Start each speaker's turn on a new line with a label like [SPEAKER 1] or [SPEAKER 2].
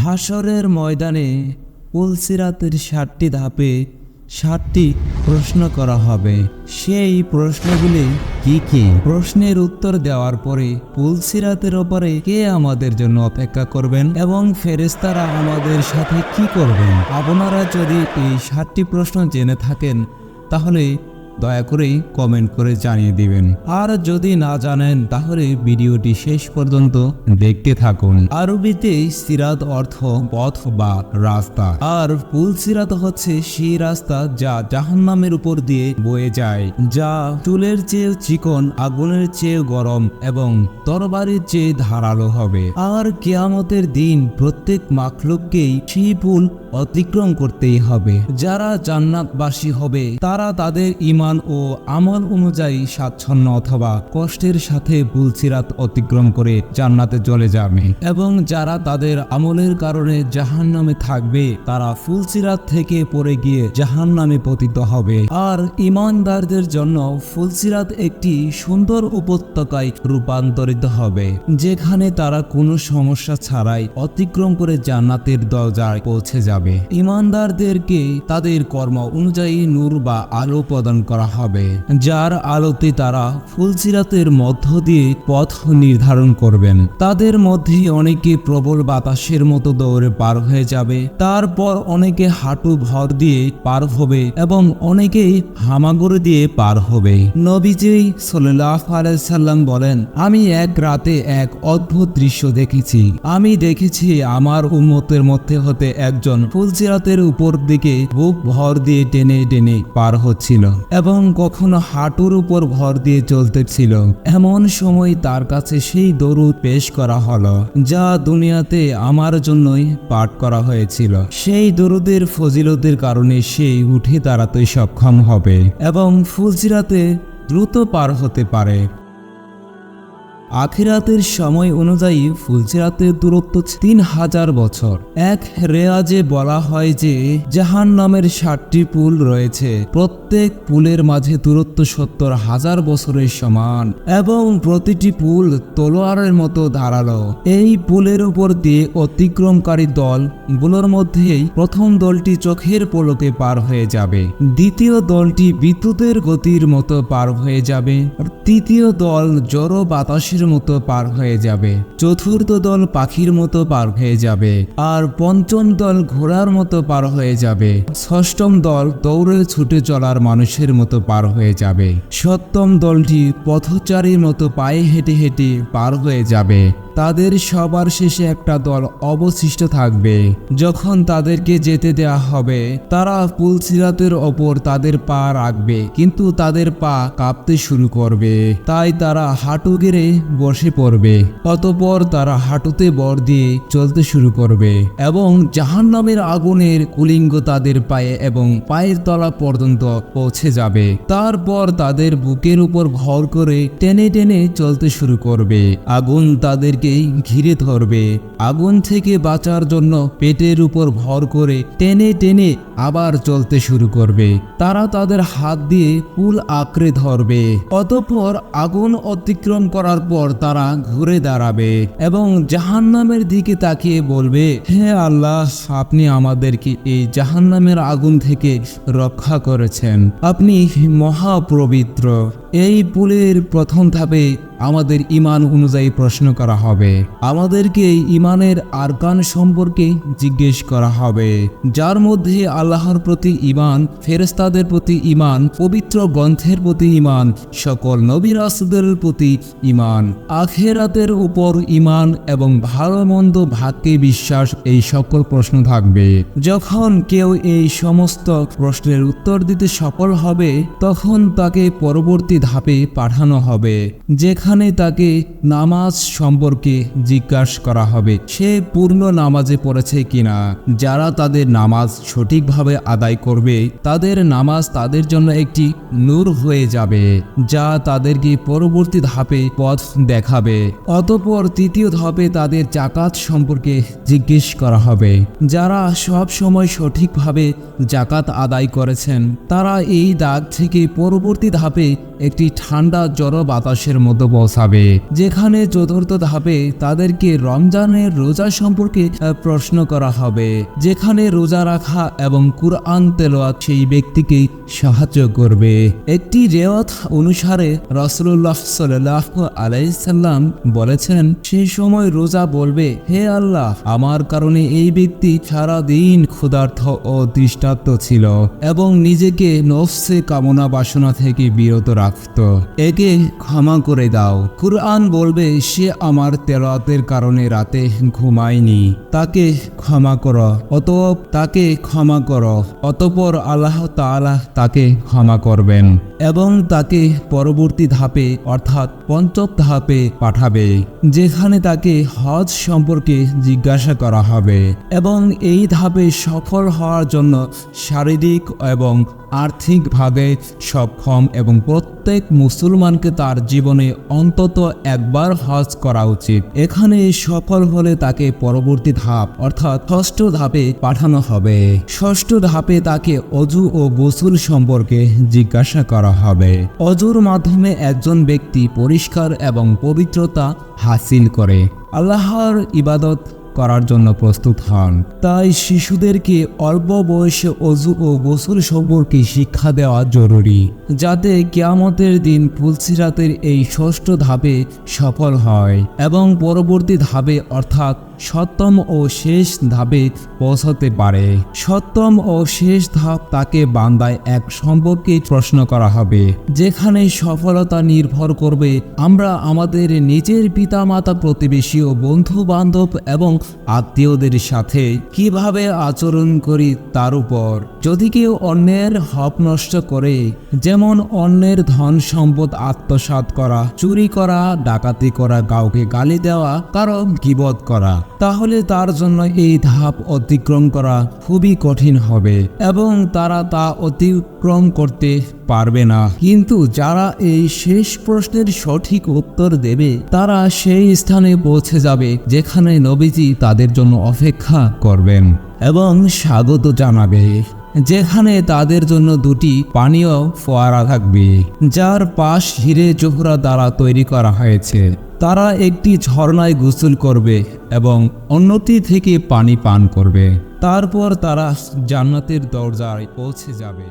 [SPEAKER 1] হাসরের ময়দানে পুলসিরাতের 7টি ধাপে 7টি প্রশ্ন করা হবে। সেই প্রশ্নগুলি কি কি? প্রশ্নের উত্তর দেওয়ার পরে পুলসিরাতের ওপরে কে আমাদের জন্য অপেক্ষা করবেন এবং ফেরেশতারা আমাদের সাথে কি করবেন? আপনারা যদি এই 7টি প্রশ্ন জেনে থাকেন তাহলে দয়া করে কমেন্ট করে জানিয়ে দিবেন। আর যদি না জানেন তাহলে ভিডিওটি শেষ পর্যন্ত দেখতে থাকুন। আরবিতে সিরাত অর্থ পথ বা রাস্তা, আর পুলসিরাত হচ্ছে সেই রাস্তা যা জাহান্নামের উপর দিয়ে বয়ে যায়, যা চুলের চেয়ে চিকন, আগুনের চেয়ে গরম এবং তরবারির চেয়ে ধারালো হবে। আর কিয়ামতের দিন প্রত্যেক মাখলুককেই সেই পুল অতিক্রম করতেই হবে। যারা জান্নাতবাসী হবে তারা তাদের ঈমান ও আমল অনুযায়ী স্বাচ্ছন্দ্য অথবা কষ্টের সাথে পুলসিরাত অতিক্রম করে জান্নাতে চলে যাবে, এবং যারা তাদের আমলের কারণে জাহান্নামে থাকবে তারা পুলসিরাত থেকে পড়ে গিয়ে জাহান্নামে পতিত হবে। আর ঈমানদারদের জন্য পুলসিরাত একটি সুন্দর উপত্যকায় রূপান্তরিত হবে, যেখানে তারা কোনো সমস্যা ছাড়াই অতিক্রম করে জান্নাতের দরজায় পৌঁছে যাবে। ঈমানদারদেরকে তাদের কর্ম অনুযায়ী নূর বা আলো প্রদান করা হবে, যার আলোতে তারা পুলসিরাতের মধ্য দিয়ে পথ নির্ধারণ করবেন। তাদের মধ্যে অনেকে প্রবল বাতাসের মতো দৌড়ে পার হয়ে যাবে, তারপর অনেকে হাঁটু ভর দিয়ে পার হবে এবং অনেকে হামাগুড়ি দিয়ে পার হবে। নবীজি সাল্লাল্লাহু আলাইহি সাল্লাম বলেন, আমি এক রাতে এক অদ্ভুত দৃশ্য দেখেছি। আমি দেখেছি আমার উম্মতের মধ্যে হতে একজন পুলসিরাতের উপর দিকে বুক ভর দিয়ে টেনে টেনে পার হচ্ছিল এবং কখনো হাঁটুর উপর ভর দিয়ে চলতেছিল। এমন সময় তার কাছে সেই দরুদ পেশ করা হলো যা দুনিয়াতে আমার জন্যই পাঠ করা হয়েছিল। সেই দরুদের ফজিলতের কারণে সে উঠে দাঁড়াতে সক্ষম হবে এবং পুলসিরাতে দ্রুত পার হতে পারে। আখিরাতের সময় অনুযায়ী পুলসিরাতের দূরত্ব 3000 বছর। এক রেওয়াজে বলা হয় যে জাহান্নামের 7টি পুল রয়েছে, প্রত্যেক পুলের মাঝে দূরত্ব 70,000 বছরের সমান এবং প্রতিটি পুল তলোয়ারের মতো ধারালো। এই পুলের উপর দিয়ে অতিক্রমকারী দলগুলোর মধ্যেই প্রথম দলটি চোখের পলকে পার হয়ে যাবে, দ্বিতীয় দলটি বিদ্যুতের গতির মতো পার হয়ে যাবে, তৃতীয় দল জড়ো বাতাসের মতো পার হয়ে যাবে, চতুর্থ দল পাখির মতো পার হয়ে যাবে, আর পঞ্চম দল ঘোড়ার মতো পার হয়ে যাবে, ষষ্ঠম দল দৌড়ে ছুটে চলার মানুষের মতো পার হয়ে যাবে, সপ্তম দলটি পথচারীর মতো পায়ে হেঁটে হেঁটে পার হয়ে যাবে। তাদের সবার শেষে একটা দল অবশিষ্ট থাকবে। যখন তাদেরকে যেতে দেওয়া হবে তারা পুলসিরাতের ওপর তাদের পা রাখবে, কিন্তু তাদের পা কাঁপতে শুরু করবে, তাই তারা হাঁটু গেড়ে বসে পড়বে। অতঃপর তারা হাঁটুতে ভর দিয়ে চলতে শুরু করবে এবং জাহান্নামের আগুনের কুলিঙ্গ তাদের পায়ে এবং পায়ের তলা পর্যন্ত পৌঁছে যাবে। তারপর তাদের বুকের উপর ভর করে টেনে টেনে চলতে শুরু করবে। আগুন তাদেরকে ঘিরে ধরবে। আগুন থেকে বাঁচার জন্য পেটের উপর ভর করে টেনে টেনে আবার চলতে শুরু করবে। তারা তাদের হাত দিয়ে পুল আঁকড়ে ধরবে। অতঃপর আগুন অতিক্রম করার পর তারা ঘুরে দাঁড়াবে এবং জাহান্নামের দিকে তাকিয়ে বলবে, হে আল্লাহ, আপনি আমাদেরকে এই জাহান্নামের আগুন থেকে রক্ষা করেছেন, আপনি মহাপবিত্র। এই পুলের প্রথম ধাপে আমাদের ঈমান অনুযায়ী প্রশ্ন করা হবে। আমাদেরকে ঈমানের আরকান সম্পর্কে জিজ্ঞেস করা হবে, যার মধ্যে আল্লাহর প্রতি ঈমান, ফেরেশতাদের প্রতি ঈমান, পবিত্র গ্রন্থের প্রতি ঈমান, সকল নবী রাসূলদের প্রতি ঈমান, আখিরাতের উপর ঈমান এবং ভালো মন্দ ভাগ্যে বিশ্বাস। এই সকল প্রশ্ন থাকবে। যখন কেউ এই সমস্ত প্রশ্নের উত্তর দিতে সফল হবে তখন তাকে পরবর্তী ধাপে পাঠানো হবে, যেখানে তাকে নামাজ সম্পর্কে জিজ্ঞাসা করা হবে সে পূর্ণ নামাজে পড়েছে কিনা। যারা তাদের নামাজ সঠিকভাবে আদায় করবে তাদের নামাজ তাদের জন্য একটি নূর হয়ে যাবে, যা তাদেরকে পরবর্তী ধাপে পথ দেখাবে। অতঃপর তৃতীয় ধাপে তাদের জাকাত সম্পর্কে জিজ্ঞেস করা হবে। যারা সব সময় সঠিকভাবে জাকাত আদায় করেছেন তারা এই দাগ থেকে পরবর্তী ধাপে একটি ঠান্ডা জড়ো বাতাসের মতো পৌঁছাবে। যেখানে চতুর্থ ধাপে তাদেরকে রমজানের রোজা সম্পর্কে প্রশ্ন করা হবে, যেখানে রোজা রাখা এবং কুরআন তেলাওয়াত সেই ব্যক্তিকে সাহায্য করবে। একটি রিওয়ায়াত অনুসারে রাসূলুল্লাহ সাল্লাল্লাহু আলাইহি সাল্লাম বলেছেন, সেই সময় রোজা বলবে, হে আল্লাহ, আমার কারণে এই ব্যক্তি সারা দিন ক্ষুধার্ত ও তৃষ্ণার্ত ছিল এবং নিজেকে নফসে কামনা বাসনা থেকে বিরত রাখত, একে ক্ষমা করে দাও। কুরআন বলবে, সে আমার তেলাওয়াতের কারণে রাতে ঘুমায়নি, তাকে ক্ষমা করো। অতঃপর আল্লাহ তাআলা তাকে ক্ষমা করবেন এবং তাকে পরবর্তী ধাপে অর্থাৎ পঞ্চম ধাপে পাঠাবে, যেখানে তাকে হজ সম্পর্কে জিজ্ঞাসা করা হবে এবং এই ধাপে সফল হওয়ার জন্য শারীরিক এবং আর্থিকভাবে সক্ষম এবং প্রত্যেক মুসলমানকে তার জীবনে অন্তত একবার হজ করা উচিত। এখানে সফল হলে তাকে পরবর্তী ধাপ অর্থাৎ ষষ্ঠ ধাপে পাঠানো হবে। ষষ্ঠ ধাপে তাকে অজু ও গোসল সম্পর্কে জিজ্ঞাসা করা হবে। অজুর মাধ্যমে একজন ব্যক্তি পরিষ্কার এবং পবিত্রতা হাসিল করে আল্লাহর ইবাদত করার জন্য প্রস্তুত হন। তাই শিশুদেরকে অল্প বয়সে অজু ও গোসল সম্পর্কে শিক্ষা দেওয়া জরুরি, যাতে কিয়ামতের দিন পুলসিরাতের এই ষষ্ঠ ধাপে সফল হয় এবং পরবর্তী ধাপে অর্থাৎ সপ্তম ও শেষ ধাপে পৌঁছতে পারে। সপ্তম ও শেষ ধাপ তাকে বান্দায় এক সম্পর্কে প্রশ্ন করা হবে, যেখানে সফলতা নির্ভর করবে আমরা আমাদের নিজের পিতামাতা, প্রতিবেশী ও বন্ধু বান্ধব এবং আত্মীয়দের সাথে কিভাবে আচরণ করি তার উপর। যদি কেউ অন্যের হক নষ্ট করে, যেমন অন্যের ধন সম্পদ আত্মসাৎ করা, চুরি করা, ডাকাতি করা, কাউকে গালি দেওয়া, কারো গীবত করা, তাহলে তার জন্য এই ধাপ অতিক্রম করা খুবই কঠিন হবে এবং তারা তা অতিক্রম করতে পারবে না। কিন্তু যারা এই শেষ প্রশ্নের সঠিক উত্তর দেবে, তারা সেই স্থানে পৌঁছে যাবে যেখানে নবীজি তাদের জন্য অপেক্ষা করবেন এবং স্বাগত জানাবে, যেখানে তাদের জন্য দুটি পানীয় ফোয়ারা থাকবে, যার পাশ হিরে জোহরা দ্বারা তৈরি করা হয়েছে। তারা একটি ঝর্ণায় গোসল করবে এবং অন্যটি থেকে পানি পান করবে। তারপর তারা জান্নাতের দরজায় পৌঁছে যাবে।